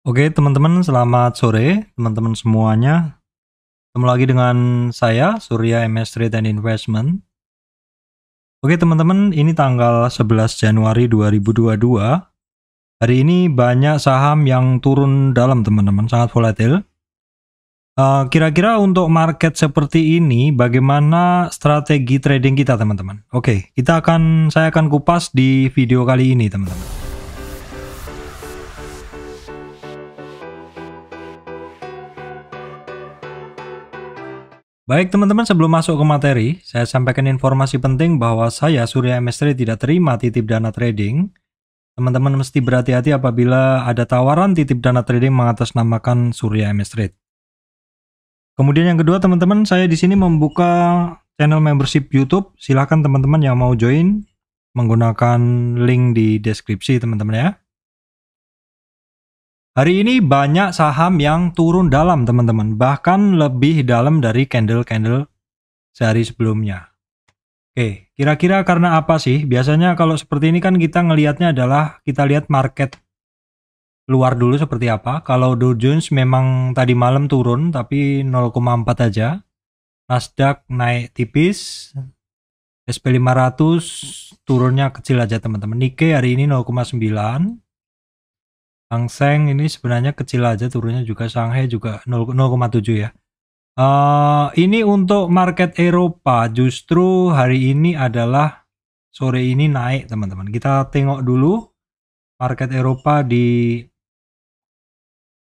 Oke teman-teman, selamat sore teman-teman semuanya. Ketemu lagi dengan saya, Surya MS Trade and Investment. Oke teman-teman, ini tanggal 11 Januari 2022. Hari ini banyak saham yang turun dalam teman-teman, sangat volatil. Kira-kira untuk market seperti ini, bagaimana strategi trading kita teman-teman? Oke, saya akan kupas di video kali ini teman-teman. Baik teman-teman, sebelum masuk ke materi, saya sampaikan informasi penting bahwa saya, Surya MS Trade, tidak terima titip dana trading. Teman-teman mesti berhati-hati apabila ada tawaran titip dana trading mengatasnamakan Surya MS Trade. Kemudian yang kedua teman-teman, saya di sini membuka channel membership YouTube. Silahkan teman-teman yang mau join menggunakan link di deskripsi teman-teman ya. Hari ini banyak saham yang turun dalam teman-teman, bahkan lebih dalam dari candle-candle sehari sebelumnya. Oke, kira-kira karena apa sih? Biasanya kalau seperti ini kan kita ngelihatnya adalah kita lihat market luar dulu seperti apa. Kalau Dow Jones memang tadi malam turun tapi 0,4 aja. Nasdaq naik tipis. SP 500 turunnya kecil aja teman-teman. Nikkei hari ini 0,9. Hang Seng ini sebenarnya kecil aja turunnya juga, Shanghai juga 0,7 ya. Ini untuk market Eropa justru hari ini adalah sore ini naik teman-teman. Kita tengok dulu market Eropa di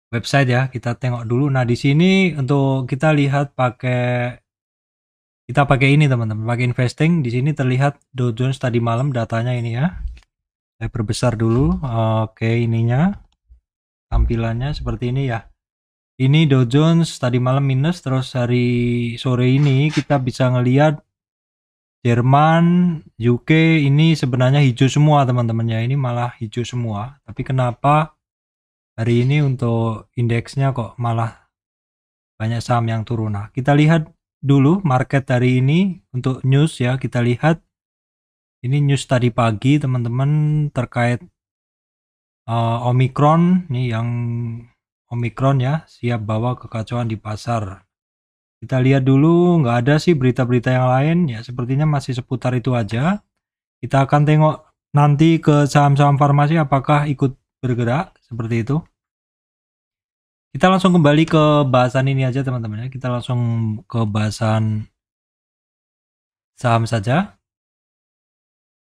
website ya. Kita tengok dulu. Nah di sini untuk kita lihat pakai ini teman-teman, pakai investing. Di sini terlihat Dow Jones tadi malam datanya ini ya. Saya perbesar dulu. Oke, ininya tampilannya seperti ini ya. Ini Dow Jones tadi malam minus, terus hari sore ini kita bisa ngelihat Jerman, UK ini sebenarnya hijau semua teman-temannya. Ini malah hijau semua. Tapi kenapa hari ini untuk indeksnya kok malah banyak saham yang turun? Nah, kita lihat dulu market hari ini untuk news ya. Kita lihat ini news tadi pagi teman-teman terkait Omicron nih, yang Omicron ya, siap bawa kekacauan di pasar. Kita lihat dulu, nggak ada sih berita-berita yang lain ya, sepertinya masih seputar itu aja. Kita akan tengok nanti ke saham-saham farmasi apakah ikut bergerak seperti itu. Kita langsung kembali ke bahasan ini aja teman-teman ya. Kita langsung ke bahasan saham saja.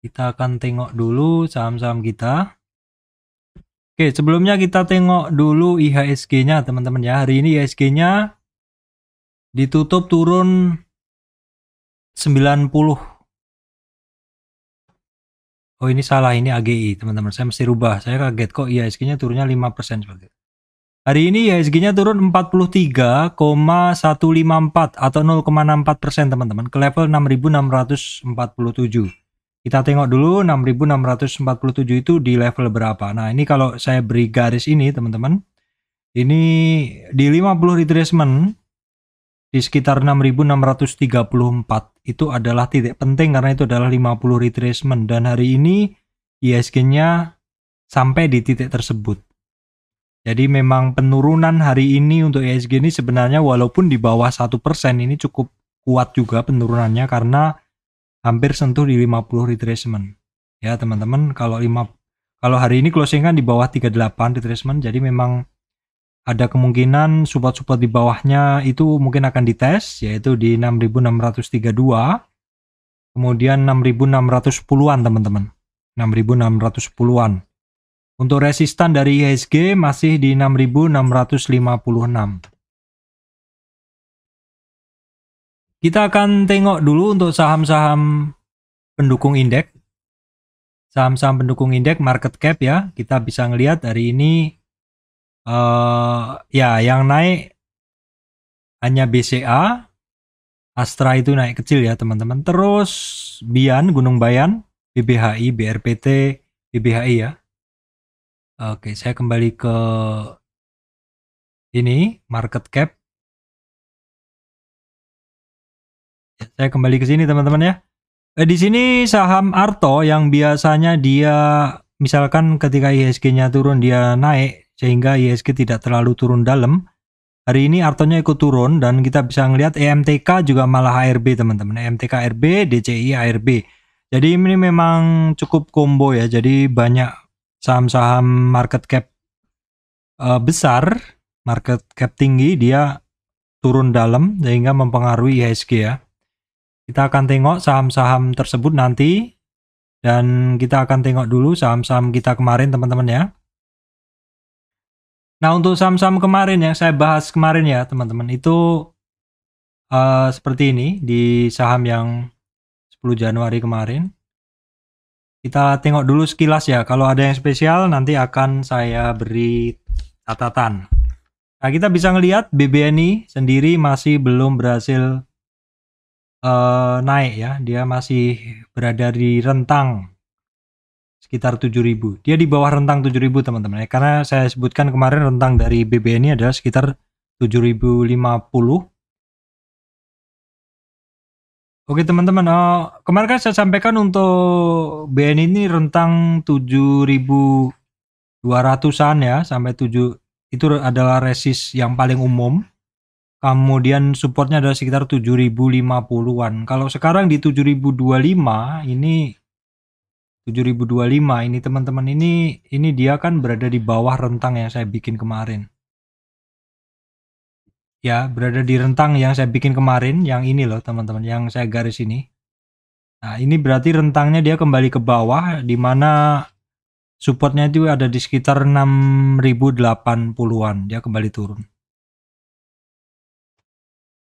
Kita akan tengok dulu saham-saham kita. Oke, sebelumnya kita tengok dulu IHSG-nya teman-teman ya. Hari ini IHSG-nya ditutup turun 90. Oh ini salah, ini AGI teman-teman. Saya mesti rubah. Saya kaget kok IHSG-nya turunnya 5% seperti itu. Hari ini IHSG-nya turun 43,154 atau 0,64% teman-teman. Ke level 6.647. Kita tengok dulu 6.647 itu di level berapa. Nah ini kalau saya beri garis ini teman-teman, ini di 50 retracement di sekitar 6.634 itu adalah titik penting karena itu adalah 50 retracement. Dan hari ini IHSG-nya sampai di titik tersebut. Jadi memang penurunan hari ini untuk IHSG ini sebenarnya walaupun di bawah 1% ini cukup kuat juga penurunannya karena hampir sentuh di 50 retracement. Ya teman-teman, kalau hari ini closing kan di bawah 38 retracement, jadi memang ada kemungkinan support-support di bawahnya itu mungkin akan dites, yaitu di 6.632, kemudian 6.610-an teman-teman, 6.610-an. Untuk resistan dari IHSG masih di 6.656. Kita akan tengok dulu untuk saham-saham pendukung indeks. Saham-saham pendukung indeks market cap ya. Kita bisa ngelihat hari ini ya yang naik hanya BCA. Astra itu naik kecil ya teman-teman. Terus Bian, Gunung Bayan, BBHI, BRPT, BBHI ya. Oke, saya kembali ke ini market cap. Saya kembali ke sini teman-teman ya. Di sini saham Arto yang biasanya dia misalkan ketika IHSG-nya turun dia naik, sehingga IHSG tidak terlalu turun dalam. Hari ini Artonya ikut turun dan kita bisa ngelihat EMTK juga malah ARB teman-teman. EMTK ARB, DCI ARB. Jadi ini memang cukup combo ya. Jadi banyak saham-saham market cap besar, market cap tinggi dia turun dalam sehingga mempengaruhi IHSG ya. Kita akan tengok saham-saham tersebut nanti dan kita akan tengok dulu saham-saham kita kemarin teman-teman ya. Nah, untuk saham-saham kemarin yang saya bahas kemarin ya teman-teman itu seperti ini di saham yang 10 Januari kemarin. Kita tengok dulu sekilas ya. Kalau ada yang spesial nanti akan saya beri catatan. Nah, kita bisa ngelihat BBNI sendiri masih belum berhasil naik ya. Dia masih berada di rentang sekitar 7.000. Dia di bawah rentang 7.000 teman-teman ya. Karena saya sebutkan kemarin rentang dari BBNI adalah sekitar 7.050. Oke teman-teman, kemarin kan saya sampaikan untuk BNI ini rentang 7.200-an ya sampai 7 itu adalah resist yang paling umum. Kemudian supportnya adalah sekitar 7.050-an. Kalau sekarang di 7.025 ini 7.025 ini teman-teman ini dia kan berada di bawah rentang yang saya bikin kemarin. Ya, berada di rentang yang saya bikin kemarin, yang ini loh teman-teman, yang saya garis ini. Nah, ini berarti rentangnya dia kembali ke bawah di mana supportnya itu ada di sekitar 6.080-an, dia kembali turun.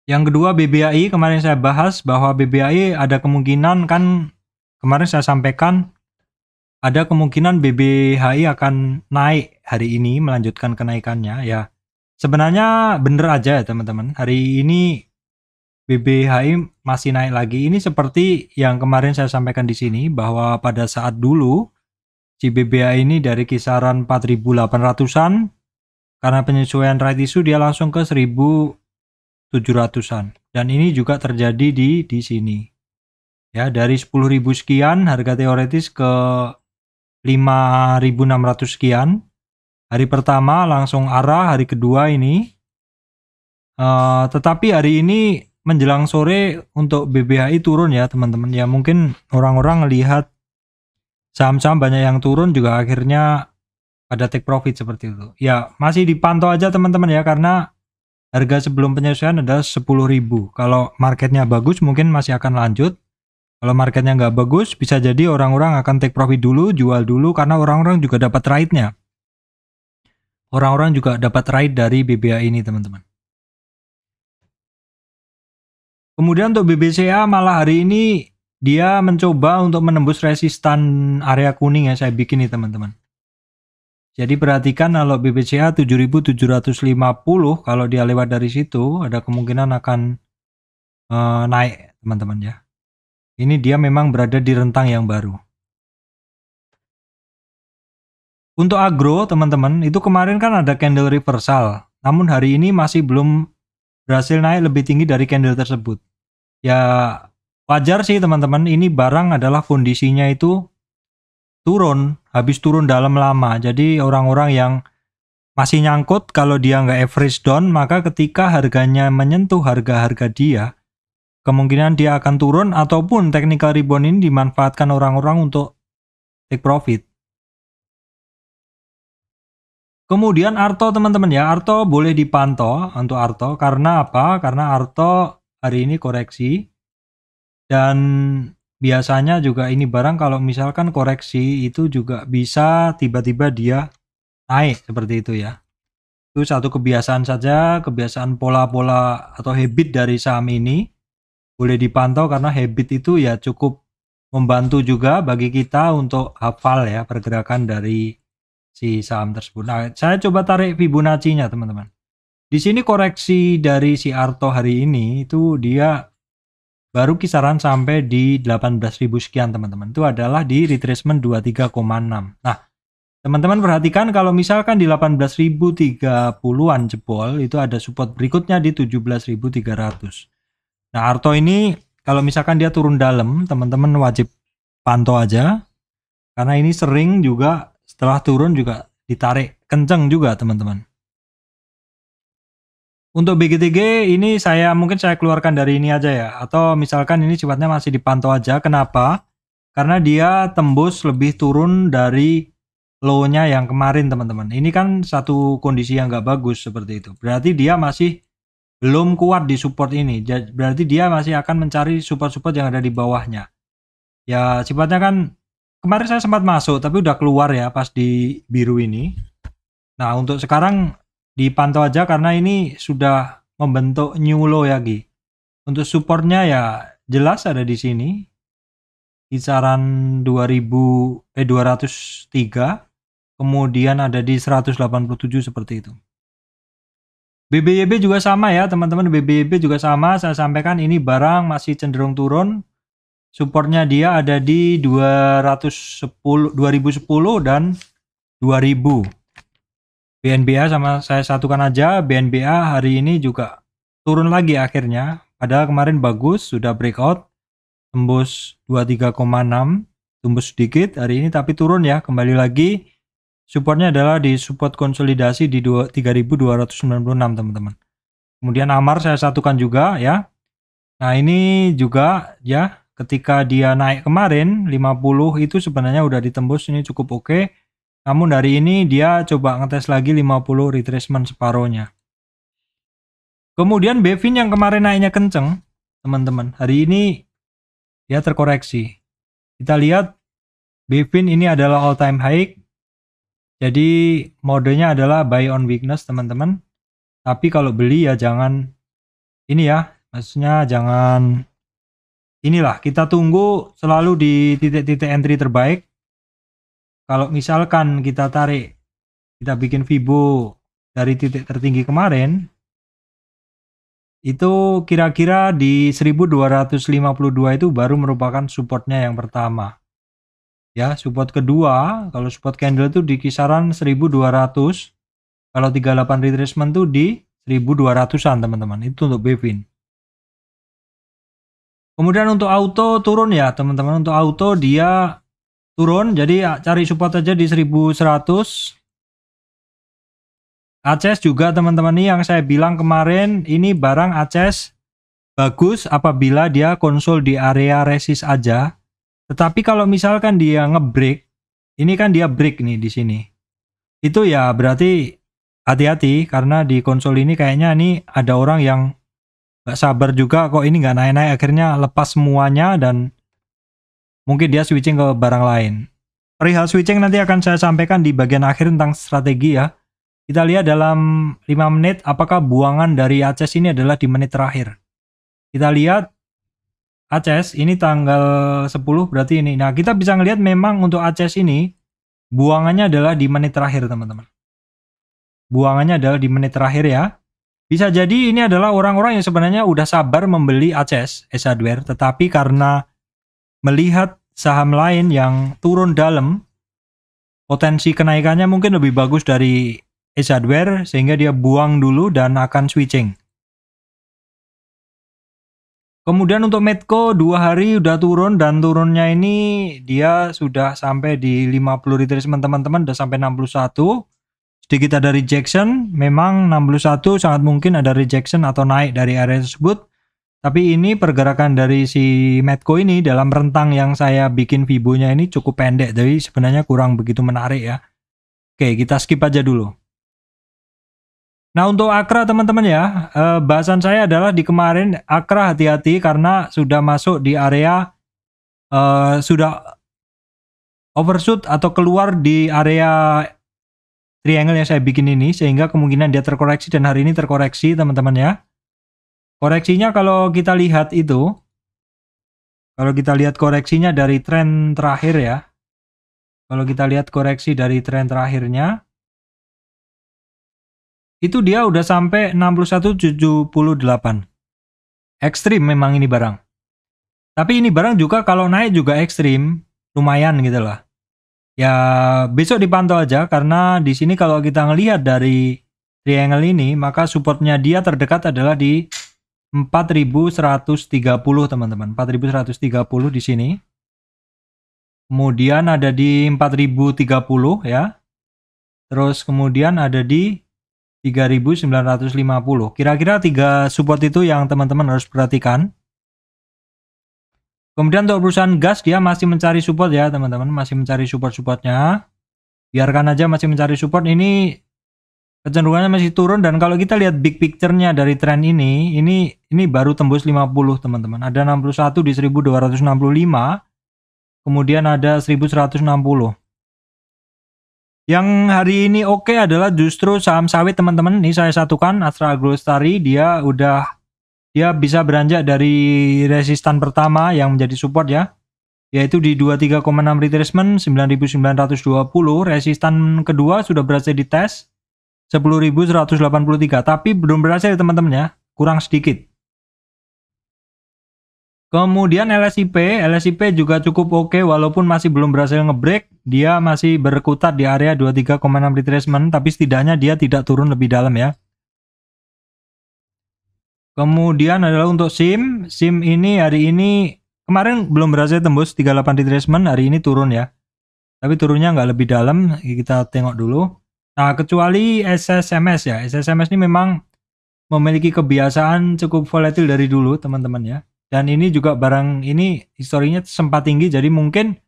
Yang kedua BBAI, kemarin saya bahas bahwa BBAI ada kemungkinan kan kemarin saya sampaikan ada kemungkinan BBHI akan naik hari ini melanjutkan kenaikannya ya. Sebenarnya bener aja ya teman-teman. Hari ini BBHI masih naik lagi. Ini seperti yang kemarin saya sampaikan di sini bahwa pada saat dulu si BBHI ini dari kisaran 4.800-an karena penyesuaian right issue dia langsung ke 1.700-an. Dan ini juga terjadi di sini. Ya, dari 10.000 sekian harga teoretis ke 5.600 sekian. Hari pertama langsung arah, hari kedua ini. Tetapi hari ini menjelang sore untuk BBHI turun ya teman-teman. Ya mungkin orang-orang lihat saham-saham banyak yang turun juga akhirnya pada take profit seperti itu. Ya masih dipantau aja teman-teman ya karena harga sebelum penyesuaian adalah 10.000. Kalau marketnya bagus mungkin masih akan lanjut. Kalau marketnya nggak bagus bisa jadi orang-orang akan take profit dulu, jual dulu karena orang-orang juga dapat ride-nya. Orang-orang juga dapat ride dari BBHI ini teman-teman. Kemudian untuk BBCA malah hari ini dia mencoba untuk menembus resistan area kuning yang saya bikin nih teman-teman. Jadi perhatikan kalau BBCA 7.750 kalau dia lewat dari situ ada kemungkinan akan naik teman-teman ya. Ini dia memang berada di rentang yang baru. Untuk agro teman-teman itu kemarin kan ada candle reversal. Namun hari ini masih belum berhasil naik lebih tinggi dari candle tersebut. Ya wajar sih teman-teman, ini barang adalah kondisinya itu turun, habis turun dalam lama. Jadi orang-orang yang masih nyangkut kalau dia nggak average down, maka ketika harganya menyentuh harga-harga dia, kemungkinan dia akan turun ataupun technical rebound ini dimanfaatkan orang-orang untuk take profit. Kemudian Arto teman-teman ya, Arto boleh dipantau untuk Arto karena apa? Karena Arto hari ini koreksi dan biasanya juga ini barang kalau misalkan koreksi itu juga bisa tiba-tiba dia naik seperti itu ya. Itu satu kebiasaan saja, kebiasaan pola-pola atau habit dari saham ini boleh dipantau karena habit itu ya cukup membantu juga bagi kita untuk hafal ya pergerakan dari si saham tersebut. Nah, saya coba tarik Fibonacci-nya teman-teman. Di sini koreksi dari si Arto hari ini itu dia baru kisaran sampai di 18.000 sekian teman-teman. Itu adalah di retracement 23,6. Nah, teman-teman perhatikan kalau misalkan di 18.030-an jebol itu ada support berikutnya di 17.300. Nah, Arto ini kalau misalkan dia turun dalam, teman-teman wajib pantau aja. Karena ini sering juga setelah turun juga ditarik kenceng juga teman-teman. Untuk BGTG ini mungkin saya keluarkan dari ini aja ya, atau misalkan ini sifatnya masih dipantau aja. Kenapa? Karena dia tembus lebih turun dari low-nya yang kemarin teman-teman. Ini kan satu kondisi yang nggak bagus seperti itu. Berarti dia masih belum kuat di support ini. Berarti dia masih akan mencari support-support yang ada di bawahnya. Ya sifatnya kan kemarin saya sempat masuk tapi udah keluar ya pas di biru ini. Nah untuk sekarang dipantau aja karena ini sudah membentuk new low ya Gi. Untuk supportnya ya jelas ada di sini. Kisaran 203, kemudian ada di 187 seperti itu. BBYB juga sama ya teman-teman, BBYB juga sama, saya sampaikan ini barang masih cenderung turun. Supportnya dia ada di 2010 dan 2000. BNBA sama saya satukan aja, BNBA hari ini juga turun lagi akhirnya. Padahal kemarin bagus, sudah breakout. Tembus 23,6, tembus sedikit hari ini tapi turun ya, kembali lagi supportnya adalah di support konsolidasi di 3296 teman-teman. Kemudian AMAR saya satukan juga ya. Nah ini juga ya, ketika dia naik kemarin 50 itu sebenarnya udah ditembus, ini cukup oke. Namun hari ini dia coba ngetes lagi 50 retracement separohnya. Kemudian BEVIN yang kemarin naiknya kenceng teman-teman, hari ini dia terkoreksi. Kita lihat BEVIN ini adalah all time high. Jadi modenya adalah buy on weakness teman-teman. Tapi kalau beli ya jangan ini ya, maksudnya jangan inilah, kita tunggu selalu di titik-titik entry terbaik. Kalau misalkan kita tarik, kita bikin Fibo dari titik tertinggi kemarin, itu kira-kira di 1252 itu baru merupakan supportnya yang pertama. Ya, support kedua, kalau support candle itu di kisaran 1200. Kalau 38 retracement itu di 1200-an teman-teman. Itu untuk BEVIN. Kemudian untuk auto turun ya teman-teman. Untuk auto dia turun, jadi cari support aja di 1100. ACES juga teman-teman, ini yang saya bilang kemarin, ini barang ACES bagus apabila dia konsol di area resist aja. Tetapi kalau misalkan dia ngebreak, ini kan dia break nih di sini. Itu ya berarti hati-hati karena di konsol ini kayaknya nih ada orang yang gak sabar juga kok ini gak naik-naik, akhirnya lepas semuanya dan mungkin dia switching ke barang lain. Perihal switching nanti akan saya sampaikan di bagian akhir tentang strategi ya. Kita lihat dalam 5 menit apakah buangan dari ACES ini adalah di menit terakhir. Kita lihat ACES ini tanggal 10 berarti ini. Nah kita bisa ngelihat memang untuk ACES ini buangannya adalah di menit terakhir teman-teman. Buangannya adalah di menit terakhir ya. Bisa jadi ini adalah orang-orang yang sebenarnya udah sabar membeli ACES, Ace Hardware, tetapi karena melihat saham lain yang turun dalam, potensi kenaikannya mungkin lebih bagus dari Ace Hardware, sehingga dia buang dulu dan akan switching. Kemudian untuk Medco 2 hari udah turun dan turunnya ini dia sudah sampai di 50 retracement teman-teman, udah sampai 61. Sedikit ada rejection, memang 61 sangat mungkin ada rejection atau naik dari area tersebut. Tapi ini pergerakan dari si Medco ini dalam rentang yang saya bikin Fibonya ini cukup pendek, jadi sebenarnya kurang begitu menarik ya. Oke, kita skip aja dulu. Nah untuk Akra teman-teman ya, bahasan saya adalah di kemarin Akra hati-hati karena sudah masuk di area, sudah overshoot atau keluar di area triangle yang saya bikin ini, sehingga kemungkinan dia terkoreksi dan hari ini terkoreksi teman-teman ya. Koreksinya kalau kita lihat itu, kalau kita lihat koreksinya dari tren terakhir ya, kalau kita lihat koreksi dari tren terakhirnya, itu dia udah sampai 61,78. Ekstrim memang ini barang. Tapi ini barang juga kalau naik juga ekstrim, lumayan gitu lah. Ya besok dipantau aja karena di sini kalau kita ngelihat dari triangle ini, maka supportnya dia terdekat adalah di 4130 teman-teman. 4130 di sini. Kemudian ada di 4030 ya. terus kemudian ada di 3.950. Kira-kira 3 support itu yang teman-teman harus perhatikan. Kemudian untuk perusahaan gas dia masih mencari support ya teman-teman, masih mencari support-supportnya. Biarkan aja masih mencari support, ini kecenderungannya masih turun, dan kalau kita lihat big picture-nya dari tren ini baru tembus 50 teman-teman. Ada 61 di 1265, kemudian ada 1160. Yang hari ini oke adalah justru saham sawit teman-teman. Ini saya satukan Astra Agrolestari, dia bisa beranjak dari resistan pertama yang menjadi support ya, yaitu di 23,6 retracement 9.920. Resistan kedua sudah berhasil dites 10.183, tapi belum berhasil teman-teman ya, kurang sedikit. Kemudian LSIP juga cukup oke, walaupun masih belum berhasil ngebreak, dia masih berkutat di area 23,6 retracement, tapi setidaknya dia tidak turun lebih dalam ya. Kemudian adalah untuk SIM ini hari ini kemarin belum berhasil tembus 38 retracement, hari ini turun ya. Tapi turunnya nggak lebih dalam, kita tengok dulu. Nah, kecuali SSMS ya. SSMS ini memang memiliki kebiasaan cukup volatil dari dulu teman-teman ya. Dan ini juga barang ini historinya sempat tinggi, jadi mungkin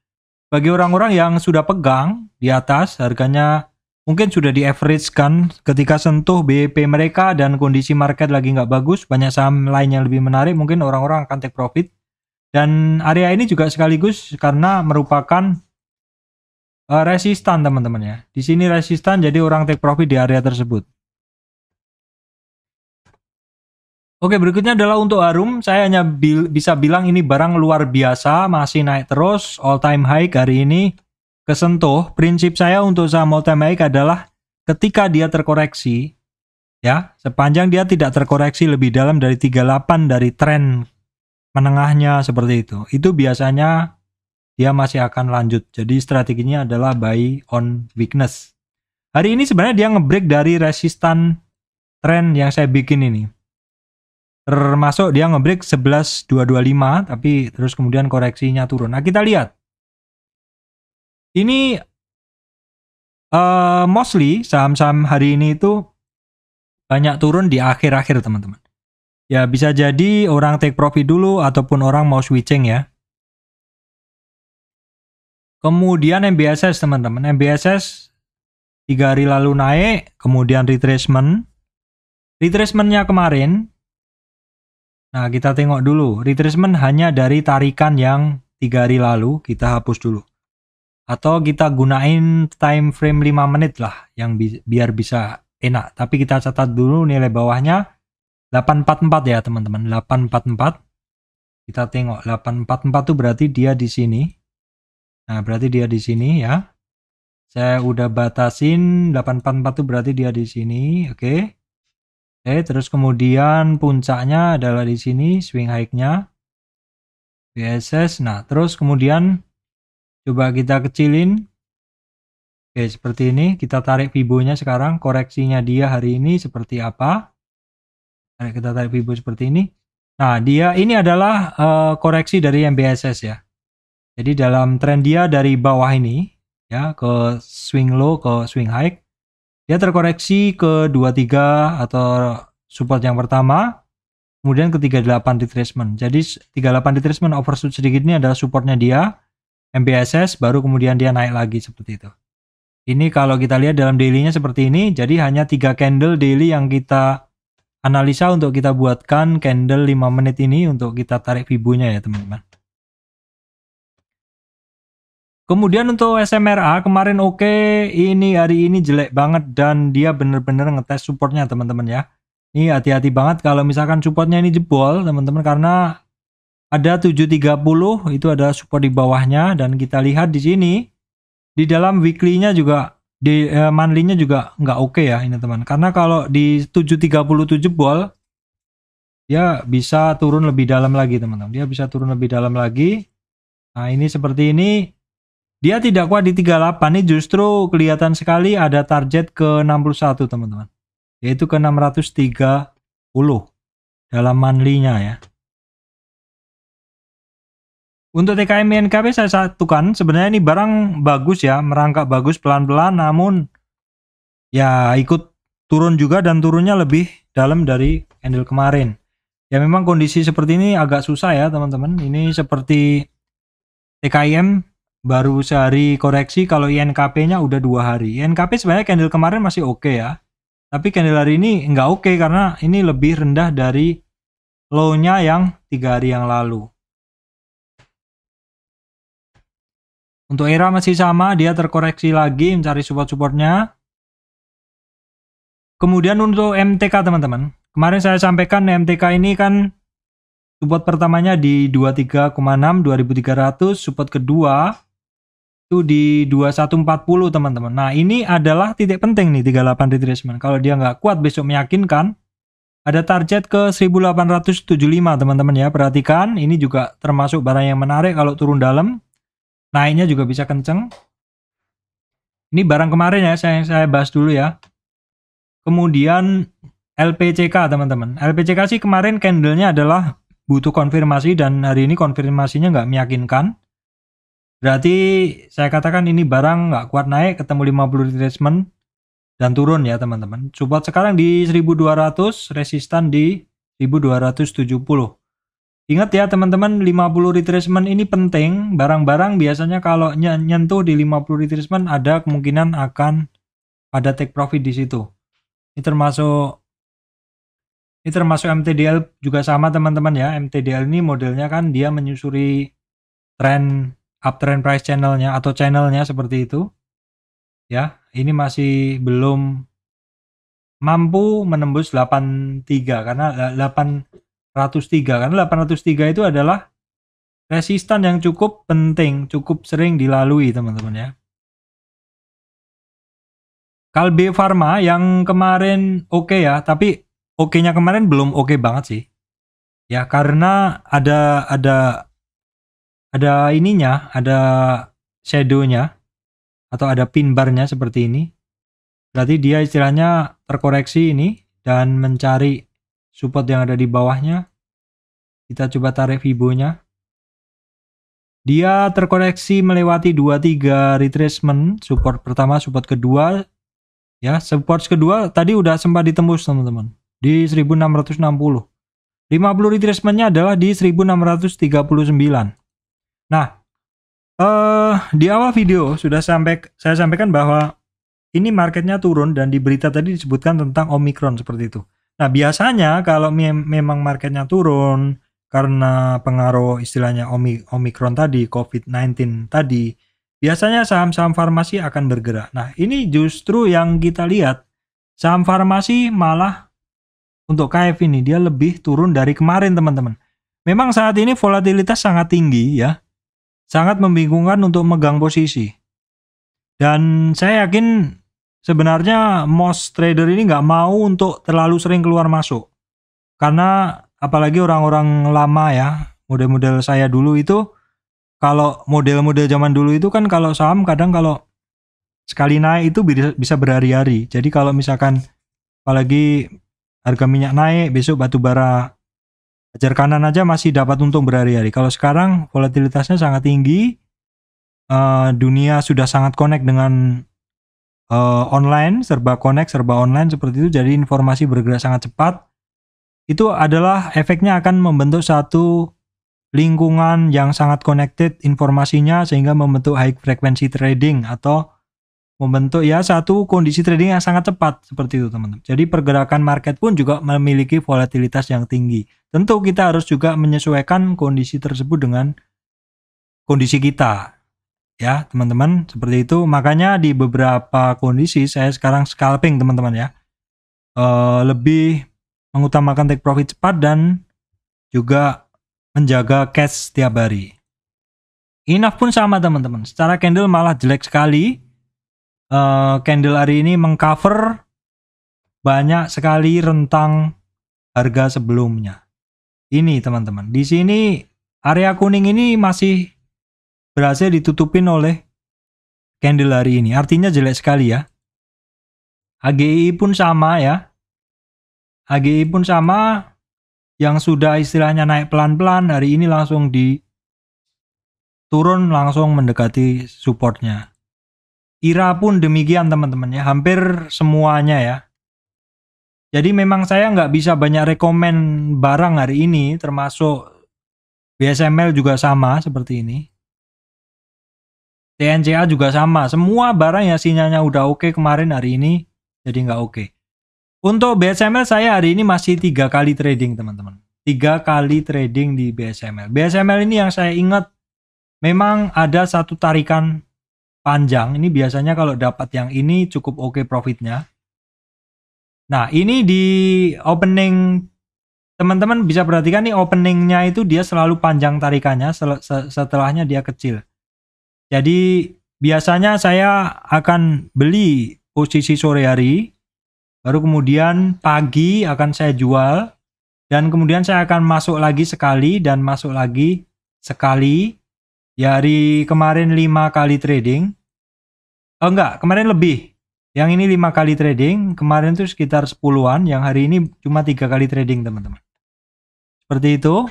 bagi orang-orang yang sudah pegang di atas, harganya mungkin sudah di average kan ketika sentuh BEP mereka dan kondisi market lagi nggak bagus, banyak saham lain yang lebih menarik, mungkin orang-orang akan take profit. Dan area ini juga sekaligus karena merupakan resistan teman-teman ya. Di sini resistan, jadi orang take profit di area tersebut. Oke, berikutnya adalah untuk Harum. Saya hanya bisa bilang ini barang luar biasa, masih naik terus, all time high hari ini kesentuh. Prinsip saya untuk saham all time high adalah ketika dia terkoreksi, ya, sepanjang dia tidak terkoreksi lebih dalam dari 38 dari tren menengahnya seperti itu biasanya dia masih akan lanjut. Jadi strateginya adalah buy on weakness. Hari ini sebenarnya dia ngebreak dari resistan tren yang saya bikin ini. Termasuk dia ngebreak 11.225, tapi terus kemudian koreksinya turun. Nah, kita lihat. Ini mostly saham-saham hari ini itu banyak turun di akhir-akhir teman-teman. Ya, bisa jadi orang take profit dulu ataupun orang mau switching ya. Kemudian MBSS teman-teman. MBSS 3 hari lalu naik, kemudian retracement. Retracementnya kemarin, nah kita tengok dulu, retracement hanya dari tarikan yang 3 hari lalu, kita hapus dulu. Atau kita gunain time frame 5 menit lah, yang biar bisa enak. Tapi kita catat dulu nilai bawahnya 844 ya teman-teman, 844. Kita tengok 844 itu berarti dia di sini. Nah, berarti dia di sini ya. Saya udah batasin 844 itu berarti dia di sini, oke. Oke, terus kemudian puncaknya adalah di sini, swing high-nya BSS. Nah, terus kemudian coba kita kecilin. Oke, seperti ini. Kita tarik Fibo-nya sekarang, koreksinya dia hari ini seperti apa. Kita tarik Fibo seperti ini. Nah, dia ini adalah koreksi dari MBSS ya. Jadi dalam tren dia dari bawah ini ya ke swing low ke swing high, dia terkoreksi ke 23 atau support yang pertama, kemudian ke 38 retracement. Jadi 38 retracement overshoot sedikit ini adalah supportnya dia, MBSS, baru kemudian dia naik lagi seperti itu. Ini kalau kita lihat dalam daily-nya seperti ini, jadi hanya 3 candle daily yang kita analisa untuk kita buatkan candle 5 menit ini untuk kita tarik Fibo-nya ya teman-teman. Kemudian untuk SMRA kemarin oke, ini hari ini jelek banget dan dia bener-bener ngetes supportnya teman-teman ya. Ini hati-hati banget kalau misalkan supportnya ini jebol teman-teman, karena ada 730 itu ada support di bawahnya, dan kita lihat di sini di dalam weekly-nya juga, di monthly-nya juga nggak oke ya ini teman. Karena kalau di 730 jebol, dia bisa turun lebih dalam lagi teman-teman. Dia bisa turun lebih dalam lagi. Nah ini seperti ini. Dia tidak kuat di 38, ini justru kelihatan sekali ada target ke 61 teman-teman. Yaitu ke 630 dalam monthly-nya ya. Untuk TKM INKP saya satukan, sebenarnya ini barang bagus ya, merangkak bagus pelan-pelan, namun ya ikut turun juga dan turunnya lebih dalam dari candle kemarin. Ya memang kondisi seperti ini agak susah ya teman-teman. Ini seperti TKIM baru sehari koreksi, kalau INKP-nya udah 2 hari. INKP sebenarnya candle kemarin masih oke ya. Tapi candle hari ini nggak oke karena ini lebih rendah dari low-nya yang 3 hari yang lalu. Untuk ERA masih sama, dia terkoreksi lagi mencari support-supportnya. Kemudian untuk MTK teman-teman, kemarin saya sampaikan MTK ini kan support pertamanya di 23,6 2300, support kedua itu di 2140 teman-teman. Nah ini adalah titik penting nih 38 retracement. Kalau dia nggak kuat besok meyakinkan, ada target ke 1875 teman-teman ya. Perhatikan, ini juga termasuk barang yang menarik kalau turun dalam. Naiknya juga bisa kenceng. Ini barang kemarin ya, saya bahas dulu ya. Kemudian LPCK teman-teman. LPCK sih kemarin candlenya adalah butuh konfirmasi dan hari ini konfirmasinya nggak meyakinkan. Berarti saya katakan ini barang nggak kuat naik, ketemu 50 retracement dan turun ya teman-teman. Support sekarang di 1200, resistan di 1270. Ingat ya teman-teman, 50 retracement ini penting. Barang-barang biasanya kalau nyentuh di 50 retracement ada kemungkinan akan ada take profit di situ. Ini termasuk MTDL juga sama teman-teman ya. MTDL ini modelnya kan dia menyusuri tren uptrend price channelnya atau channelnya seperti itu. Ya, ini masih belum mampu menembus 83 karena 803 karena 803 itu adalah resistan yang cukup penting, cukup sering dilalui teman-teman ya. Kalbe Pharma yang kemarin oke ya, tapi oke-nya kemarin belum oke banget sih. Ya karena ada ininya, ada shadow-nya atau ada pin bar-nya seperti ini. Berarti dia istilahnya terkoreksi ini dan mencari support yang ada di bawahnya. Kita coba tarik Fibo-nya. Dia terkoreksi melewati 23 retracement, support pertama, support kedua. Ya, support kedua tadi udah sempat ditembus teman-teman di 1660. 50 retracement-nya adalah di 1639. Nah, di awal video sudah saya sampaikan bahwa ini marketnya turun dan di berita tadi disebutkan tentang Omicron seperti itu. Nah, biasanya kalau memang marketnya turun karena pengaruh istilahnya Omicron tadi, COVID-19 tadi, biasanya saham-saham farmasi akan bergerak. Nah, ini justru yang kita lihat, saham farmasi malah untuk KF ini dia lebih turun dari kemarin teman-teman. Memang saat ini volatilitas sangat tinggi ya, sangat membingungkan untuk megang posisi. Dan saya yakin sebenarnya most trader ini nggak mau untuk terlalu sering keluar masuk. Karena apalagi orang-orang lama ya, model-model saya dulu itu, kalau model-model zaman dulu itu kan kalau saham kadang kalau sekali naik itu bisa berhari-hari. Jadi kalau misalkan apalagi harga minyak naik, besok batu bara ajar kanan aja masih dapat untung berhari-hari. Kalau sekarang volatilitasnya sangat tinggi, dunia sudah sangat connect dengan online, serba connect, serba online seperti itu, jadi informasi bergerak sangat cepat. Itu adalah efeknya akan membentuk satu lingkungan yang sangat connected informasinya sehingga membentuk high frequency trading atau membentuk ya satu kondisi trading yang sangat cepat seperti itu teman-teman. Jadi pergerakan market pun juga memiliki volatilitas yang tinggi. Tentu kita harus juga menyesuaikan kondisi tersebut dengan kondisi kita. Ya teman-teman, seperti itu. Makanya di beberapa kondisi saya sekarang scalping teman-teman ya. Lebih mengutamakan take profit cepat dan juga menjaga cash setiap hari. INAF pun sama teman-teman. Secara candle malah jelek sekali. Candle hari ini mengcover banyak sekali rentang harga sebelumnya. Ini teman-teman. Di sini area kuning ini masih berhasil ditutupin oleh candle hari ini. Artinya jelek sekali ya. AGI pun sama ya. AGI pun sama, yang sudah istilahnya naik pelan-pelan hari ini langsung turun langsung mendekati supportnya. IRA pun demikian teman-teman ya, hampir semuanya ya. Jadi memang saya nggak bisa banyak rekomen barang hari ini, termasuk BSML juga sama seperti ini. TNCA juga sama, semua barang yang sinyalnya udah oke kemarin hari ini jadi nggak oke. Untuk BSML saya hari ini masih 3 kali trading teman-teman. 3 kali trading di BSML. BSML ini yang saya ingat memang ada satu tarikan panjang. Ini biasanya kalau dapat yang ini cukup oke profitnya. Nah ini di opening, teman-teman bisa perhatikan nih openingnya itu dia selalu panjang tarikannya, setelahnya dia kecil. Jadi biasanya saya akan beli posisi sore hari, baru kemudian pagi akan saya jual, dan kemudian saya akan masuk lagi sekali dan masuk lagi sekali. Ya hari kemarin 5 kali trading. Oh enggak, kemarin lebih. Yang ini 5 kali trading, kemarin itu sekitar 10-an, yang hari ini cuma 3 kali trading teman-teman. Seperti itu.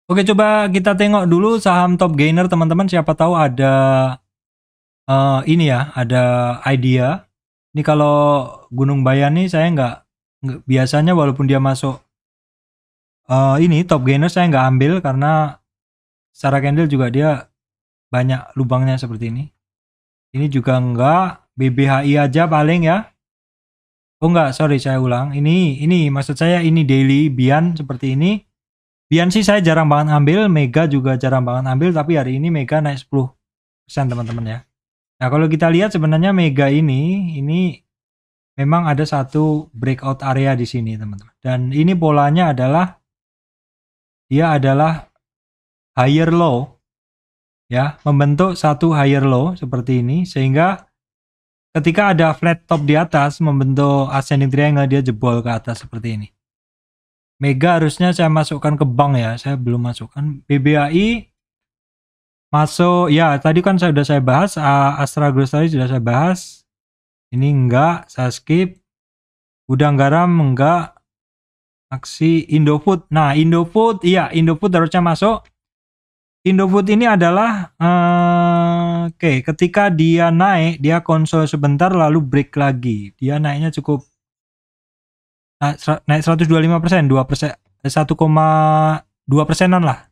Oke, coba kita tengok dulu saham top gainer teman-teman. Siapa tahu ada ini ya, ada idea. Ini kalau Gunung Bayan nih saya nggak biasanya walaupun dia masuk ini top gainer saya nggak ambil karena secara candle juga dia banyak lubangnya seperti ini. Ini juga enggak, BBHI aja paling ya. Oh enggak, sorry saya ulang. Ini maksud saya ini daily Bian seperti ini. Bian sih saya jarang banget ambil, Mega juga jarang banget ambil, tapi hari ini Mega naik 10% teman-teman ya. Nah kalau kita lihat sebenarnya Mega ini memang ada satu breakout area di sini teman-teman. Dan ini polanya adalah dia adalah higher low ya, membentuk satu higher low seperti ini, sehingga ketika ada flat top di atas membentuk ascending triangle, dia jebol ke atas seperti ini. Mega harusnya saya masukkan ke bank ya, saya belum masukkan. BBAI masuk ya, tadi kan sudah saya bahas. Astra Growth tadi sudah saya bahas. Ini enggak, saya skip. Gudang Garam enggak. Aksi Indofood. Nah Indofood, iya Indofood harusnya masuk. Indofood ini adalah oke, ketika dia naik, dia konsol sebentar lalu break lagi. Dia naiknya cukup naik 125%, 2%, 1,2%-an lah.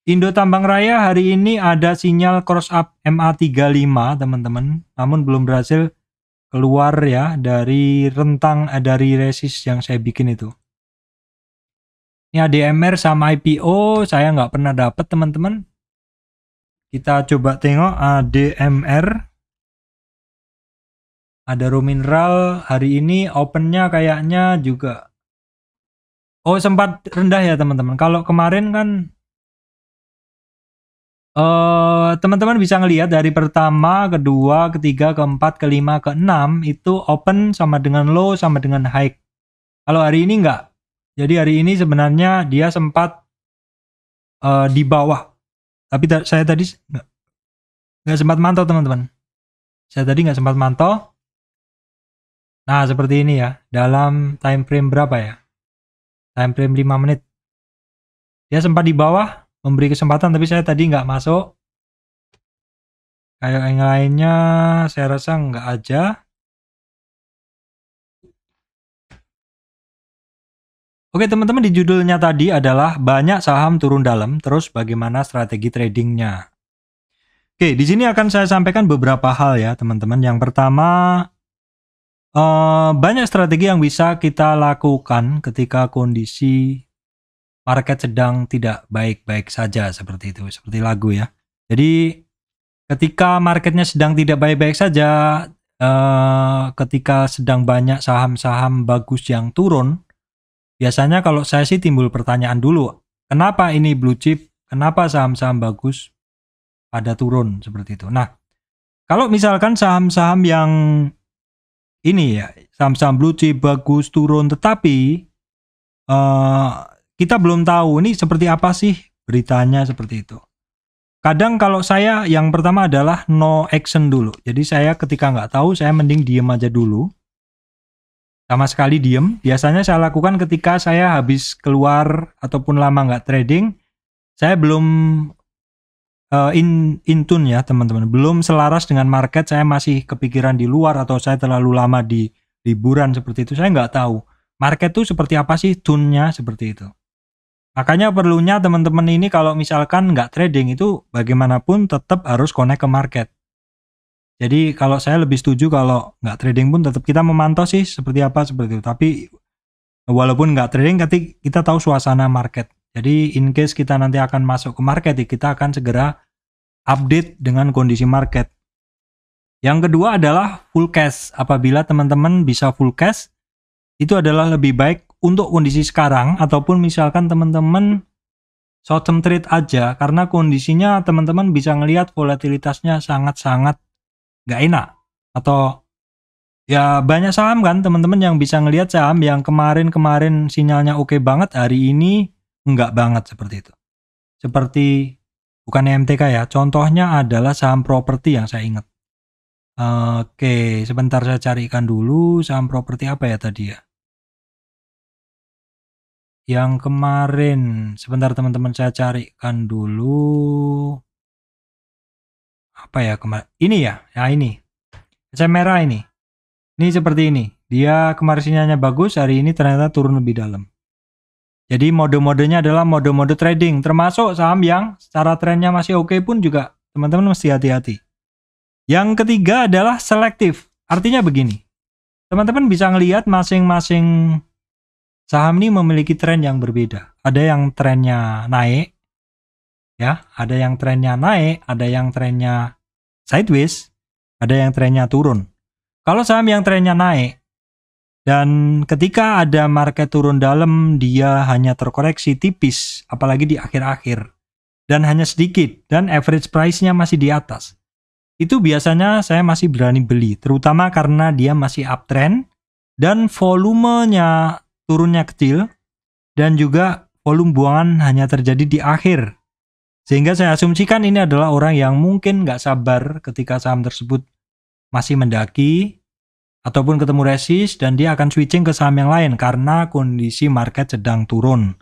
Indo Tambang Raya hari ini ada sinyal cross up MA35 teman-teman, namun belum berhasil keluar ya dari rentang dari resist yang saya bikin itu. Ini ADMR sama IPO saya nggak pernah dapat teman-teman. Kita coba tengok ADMR. Ada raw mineral hari ini opennya kayaknya juga sempat rendah ya teman-teman. Kalau kemarin kan teman-teman bisa ngelihat dari pertama, kedua, ketiga, keempat, kelima, keenam itu open sama dengan low sama dengan high. Kalau hari ini enggak. Jadi hari ini sebenarnya dia sempat di bawah. Tapi saya tadi nggak sempat mantau teman-teman. Saya tadi nggak sempat mantau. Nah seperti ini ya, dalam time frame berapa ya, time frame 5 menit dia sempat di bawah, memberi kesempatan, tapi saya tadi nggak masuk. Kayak yang lainnya saya rasa nggak aja. Oke teman-teman, di judulnya tadi adalah banyak saham turun dalam, terus bagaimana strategi tradingnya. Oke, di sini akan saya sampaikan beberapa hal ya teman-teman. Yang pertama, banyak strategi yang bisa kita lakukan ketika kondisi market sedang tidak baik-baik saja, seperti itu, seperti lagu ya. Jadi ketika marketnya sedang tidak baik-baik saja, ketika sedang banyak saham-saham bagus yang turun, biasanya kalau saya sih timbul pertanyaan dulu, kenapa ini blue chip, kenapa saham-saham bagus pada turun seperti itu. Nah, kalau misalkan saham-saham yang ini ya, saham-saham blue chip bagus turun, tetapi kita belum tahu ini seperti apa sih beritanya seperti itu. Kadang kalau saya yang pertama adalah no action dulu. Jadi saya ketika nggak tahu saya mending diem aja dulu. Sama sekali diem. Biasanya saya lakukan ketika saya habis keluar ataupun lama nggak trading. saya belum in tune ya teman-teman, belum selaras dengan market. Saya masih kepikiran di luar atau saya terlalu lama di liburan seperti itu, saya nggak tahu market tuh seperti apa sih, tune-nya seperti itu. Makanya perlunya teman-teman ini kalau misalkan nggak trading itu bagaimanapun tetap harus connect ke market. Jadi kalau saya lebih setuju kalau nggak trading pun tetap kita memantau sih seperti apa seperti itu. Tapi walaupun nggak trading, tapi kita tahu suasana market. Jadi in case kita nanti akan masuk ke market, kita akan segera update dengan kondisi market. Yang kedua adalah full cash. Apabila teman-teman bisa full cash, itu adalah lebih baik untuk kondisi sekarang, ataupun misalkan teman-teman short term trade aja, karena kondisinya teman-teman bisa ngelihat volatilitasnya sangat-sangat nggak enak. Atau ya banyak saham kan teman-teman yang bisa ngelihat saham yang kemarin-kemarin sinyalnya oke banget, hari ini enggak banget seperti itu. Seperti bukan MTK ya, contohnya adalah saham properti yang saya ingat. Oke, sebentar saya carikan dulu saham properti apa ya tadi ya. Yang kemarin, sebentar teman-teman saya carikan dulu. Apa ya kemarin? Ini ya, ini. Saya merah ini. Ini seperti ini. Dia kemarin sinyalnya bagus, hari ini ternyata turun lebih dalam. Jadi mode-modenya adalah mode-mode trading, termasuk saham yang secara trennya masih oke pun juga teman-teman mesti hati-hati. Yang ketiga adalah selektif. Artinya begini, teman-teman bisa ngelihat masing-masing saham ini memiliki tren yang berbeda. Ada yang trennya naik, ya, ada yang trennya naik, ada yang trennya sideways, ada yang trennya turun. Kalau saham yang trennya naik, dan ketika ada market turun dalam, dia hanya terkoreksi tipis, apalagi di akhir-akhir, dan hanya sedikit, dan average price-nya masih di atas. Itu biasanya saya masih berani beli, terutama karena dia masih uptrend, dan volumenya turunnya kecil, dan juga volume buangan hanya terjadi di akhir. Sehingga saya asumsikan ini adalah orang yang mungkin nggak sabar ketika saham tersebut masih mendaki, ataupun ketemu resist, dan dia akan switching ke saham yang lain karena kondisi market sedang turun.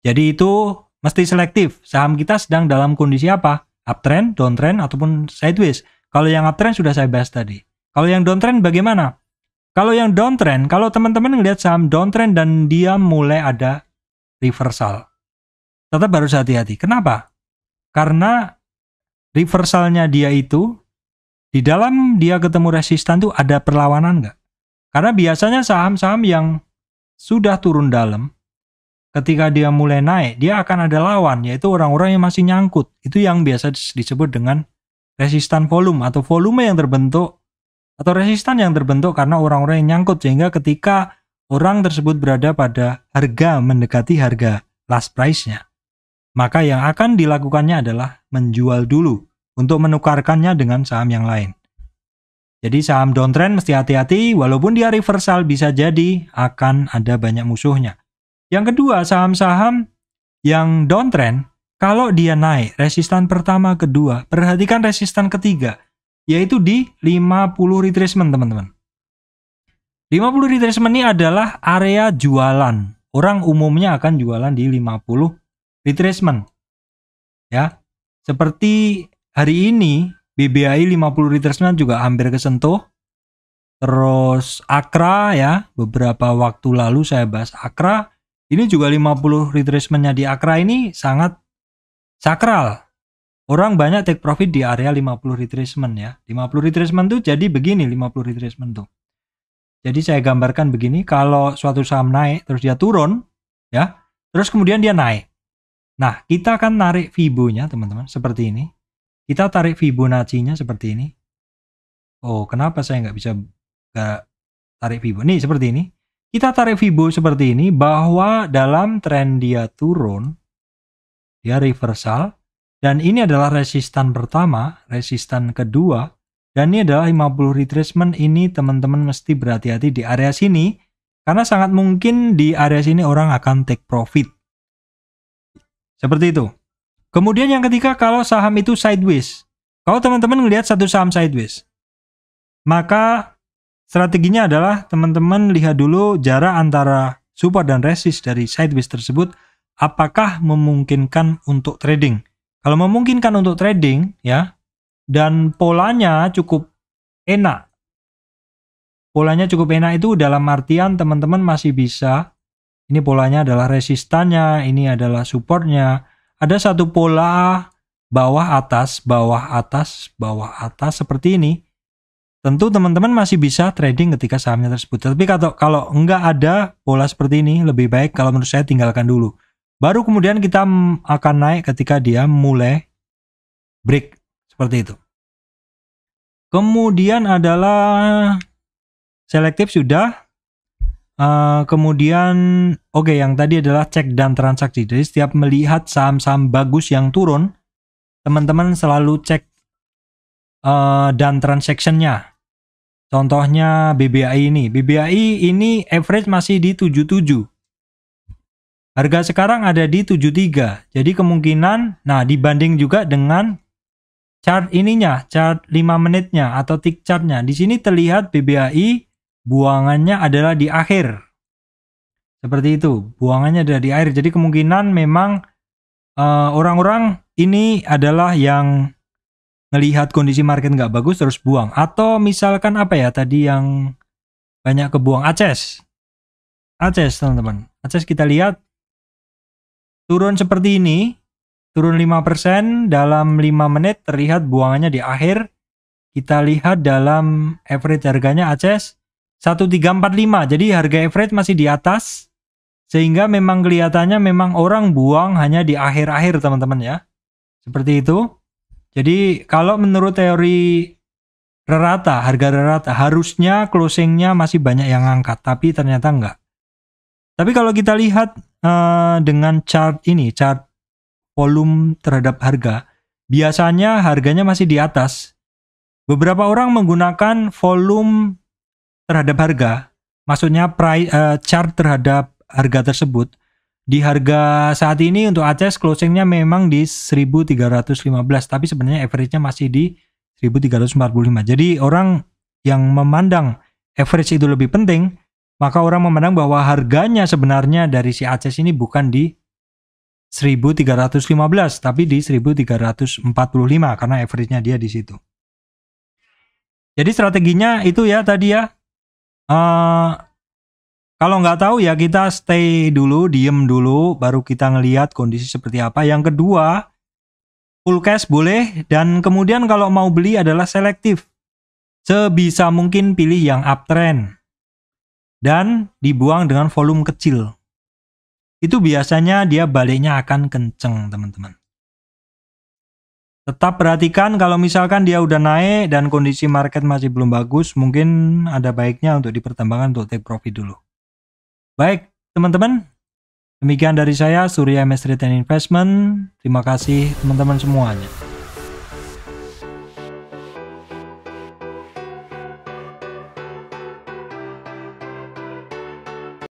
Jadi itu mesti selektif. Saham kita sedang dalam kondisi apa? Uptrend, downtrend, ataupun sideways. Kalau yang uptrend sudah saya bahas tadi. Kalau yang downtrend bagaimana? Kalau yang downtrend, kalau teman-teman ngelihat saham downtrend dan dia mulai ada reversal, tetap harus hati-hati. Kenapa? Karena reversalnya dia itu, di dalam dia ketemu resistan tuh ada perlawanan nggak? Karena biasanya saham-saham yang sudah turun dalam, ketika dia mulai naik, dia akan ada lawan, yaitu orang-orang yang masih nyangkut. Itu yang biasa disebut dengan resistan volume, atau volume yang terbentuk, atau resistan yang terbentuk karena orang-orang yang nyangkut. Sehingga ketika orang tersebut berada pada harga mendekati harga last price-nya, maka yang akan dilakukannya adalah menjual dulu untuk menukarkannya dengan saham yang lain. Jadi saham downtrend mesti hati-hati, walaupun dia reversal bisa jadi akan ada banyak musuhnya. Yang kedua, saham-saham yang downtrend, kalau dia naik, resistan pertama, kedua, perhatikan resistan ketiga, yaitu di 50 retracement teman-teman. 50 retracement ini adalah area jualan. Orang umumnya akan jualan di 50 retracement. Ya, seperti hari ini BBI 50 retracement juga hampir kesentuh. Terus Akra ya, beberapa waktu lalu saya bahas Akra. Ini juga 50 retracement-nya di Akra ini sangat sakral. Orang banyak take profit di area 50 retracement ya. 50 retracement tuh jadi begini, 50 retracement tuh. Jadi saya gambarkan begini, kalau suatu saham naik terus dia turun ya, terus kemudian dia naik. Nah, kita akan narik Fibo-nya teman-teman seperti ini. Kita tarik Fibonacci-nya seperti ini. Oh, kenapa saya nggak bisa tarik Fibo? Nih, seperti ini. Kita tarik Fibo seperti ini, bahwa dalam tren dia turun, dia reversal, dan ini adalah resistan pertama, resistan kedua, dan ini adalah 50 retracement. Ini teman-teman mesti berhati-hati di area sini, karena sangat mungkin di area sini orang akan take profit. Seperti itu. Kemudian yang ketiga, kalau saham itu sideways. Kalau teman-teman melihat satu saham sideways, maka strateginya adalah teman-teman lihat dulu jarak antara support dan resist dari sideways tersebut apakah memungkinkan untuk trading? Kalau memungkinkan untuk trading ya, dan polanya cukup enak. Polanya cukup enak itu dalam artian teman-teman masih bisa, ini polanya adalah resistannya, ini adalah supportnya. Ada satu pola bawah atas, bawah atas, bawah atas seperti ini. Tentu teman-teman masih bisa trading ketika sahamnya tersebut. Tapi kalau enggak ada pola seperti ini, lebih baik kalau menurut saya tinggalkan dulu. Baru kemudian kita akan naik ketika dia mulai break. Seperti itu. Kemudian adalah selektif sudah. Kemudian oke, yang tadi adalah cek dan transaksi. Jadi setiap melihat saham-saham bagus yang turun, teman-teman selalu cek dan transaction-nya. Contohnya BBAI ini. BBAI ini average masih di 77. Harga sekarang ada di 73. Jadi kemungkinan, nah dibanding juga dengan chart ininya, chart 5 menitnya atau tick chartnya. Di sini terlihat BBAI buangannya adalah di akhir. Seperti itu, buangannya adalah di akhir. Jadi kemungkinan memang orang-orang ini adalah yang melihat kondisi market nggak bagus terus buang. Atau misalkan apa ya tadi yang banyak kebuang, ACES. ACES teman-teman. ACES kita lihat turun seperti ini. Turun 5% dalam 5 menit terlihat buangannya di akhir. Kita lihat dalam average harganya ACES 1345. Jadi harga average masih di atas. Sehingga memang kelihatannya memang orang buang hanya di akhir-akhir teman-teman ya. Seperti itu. Jadi kalau menurut teori rata, harga rata, harusnya closingnya masih banyak yang angkat, tapi ternyata enggak. Tapi kalau kita lihat dengan chart ini, chart volume terhadap harga, biasanya harganya masih di atas. Beberapa orang menggunakan volume terhadap harga, maksudnya chart terhadap harga tersebut. Di harga saat ini untuk ACES closingnya memang di 1315, tapi sebenarnya average-nya masih di 1345. Jadi orang yang memandang average itu lebih penting, maka orang memandang bahwa harganya sebenarnya dari si ACES ini bukan di 1315, tapi di 1345 karena average-nya dia di situ. Jadi strateginya itu ya tadi ya. Kalau nggak tahu ya kita stay dulu, diem dulu, baru kita ngelihat kondisi seperti apa. Yang kedua, full cash boleh, dan kemudian kalau mau beli adalah selektif. Sebisa mungkin pilih yang uptrend dan dibuang dengan volume kecil. Itu biasanya dia baliknya akan kenceng teman-teman. Tetap perhatikan kalau misalkan dia udah naik dan kondisi market masih belum bagus, mungkin ada baiknya untuk dipertimbangkan untuk take profit dulu. Baik, teman-teman. Demikian dari saya, Surya MS Trade and Investment. Terima kasih teman-teman semuanya.